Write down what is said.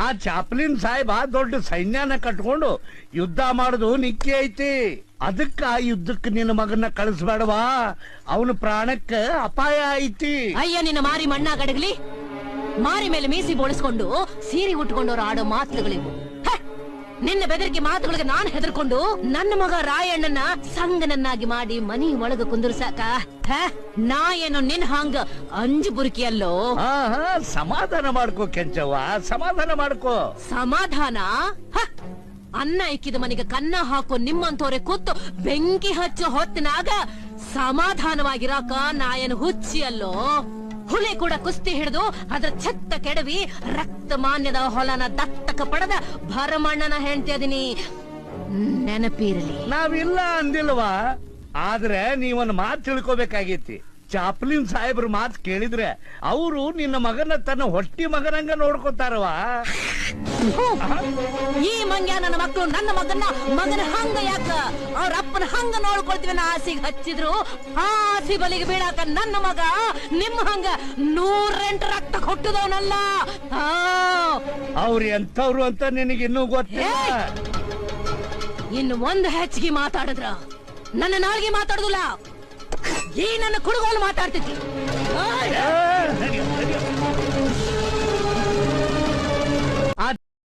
ಆ ಚಾಪ್ಲಿನ್ ಸಾಹೇಬ ದೊಡ್ಡ ಸೈನ್ಯನ ಕಟ್ಕೊಂಡು ಯುದ್ಧ ಮಾಡುದು ನಿಕ್ಕಿ ಐತಿ. ಅದಕ್ಕ ಆ ಯುದ್ಧಕ್ಕೆ ನಿನ್ನ ಮಗನ ಕಳಿಸ್ಬೇಡವಾ, ಅವನ ಪ್ರಾಣಕ್ಕ ಅಪಾಯ ಐತಿ. ಅಯ್ಯ ನಿನ್ನ ಮಾರಿ ಮಣ್ಣ ಗಡಗಲಿ, ಮಾರಿ ಮೇಲೆ ಮೀಸಿ ಬೋಳಿಸ್ಕೊಂಡು ಸೀರೆ ಉಟ್ಕೊಂಡವ್ರು ಆಡೋ ಮಾತುಗಳಿವು. ನಿನ್ನ ಬೆದರಿಕೆ ಮಾತುಗಳಿಗೆ ನಾನು ಹೆದರ್ಕೊಂಡು ನನ್ನ ಮಗ ರಾಯಣ್ಣನ ಸಂಗನನ್ನಾಗಿ ಮಾಡಿ ಮನಿ ಒಳಗ ಕುಂದುರ್ಸಾಕ ನಾ ಏನು ನಿನ್ ಹಂಗ ಅಂಜು ಬುರುಕಿಯಲ್ಲೋ. ಸಮಾಧಾನ ಮಾಡ್ಕೋ ಕೆಂಚವ್ವ, ಸಮಾಧಾನ ಮಾಡ್ಕೋ. ಸಮಾಧಾನ? ಅನ್ನ ಇಕ್ಕಿದ ಮನೆಗೆ ಕನ್ನ ಹಾಕೋ ನಿಮ್ಮಂತವ್ರೆ ಕೂತು ಬೆಂಕಿ ಹಚ್ಚೋ ಹೊತ್ತಿನಾಗ ಸಮಾಧಾನವಾಗಿರಾಕ ನಾ ಏನು ಹುಚ್ಚಿಯಲ್ಲೋ. ಹುಲಿ ಕೂಡ ಕುಸ್ತಿ ಹಿಡಿದು ಅದ್ರ ಛತ್ತ ಕೆಡವಿ ರಕ್ತ ಮಾನ್ಯದ ಹೊಲನ ದತ್ತಕ ಪಡೆದ ಭರಮಣ್ಣನ ಹೆಂಡತಿ ಅದೀನಿ, ನೆನಪಿರಲಿ. ನಾವಿಲ್ಲ ಅಂದಿಲ್ವಾ, ಆದ್ರೆ ನೀವೊಂದು ಮಾತು ತಿಳ್ಕೊಬೇಕಾಗೈತಿ. ಚಾಪ್ಲಿನ್ ಸಾಹೇಬ್ರ ಮಾತು ಕೇಳಿದ್ರೆ ಅವರು ನಿನ್ನ ಮಗನ ತನ್ನ ಹೊಟ್ಟಿ ಮಗನಂಗ ನೋಡ್ಕೋತಾರವಾ. ಈ ಮಂಗ್ಯ ನನ್ನ ಮಕ್ಕಳು ನನ್ನ ಮಗನ ಹಂಗ ಯಾಕ ಅವ್ರ ಅಪ್ಪನ ಹಂಗ ನೋಡ್ಕೊಳ್ತೀವಿ ನಾ ಆಸೆಗೆ ಹಚ್ಚಿದ್ರು ಆಸಿ ಬಲಿಗೆ ಬೀಳಾಕ ನನ್ನ ಮಗ ನಿಮ್ಮ ಹಂಗ 108 ರಕ್ತ ಕೊಟ್ಟದವನಲ್ಲ. ಅವ್ರು ಎಂತವ್ರು ಅಂತ ನಿನಗೆ ಇನ್ನೂ ಗೊತ್ತಿಲ್ಲ. ಇನ್ನು ಒಂದು ಹೆಚ್ಚಿಗೆ ಮಾತಾಡಿದ್ರ ನನ್ನ ನಾಲ್ಗೆ ಮಾತಾಡುದಿಲ್ಲ, ಈ ನನ್ನ ಕುಡುಗೋಲು ಮಾತಾಡ್ತಿದ್ದಿ.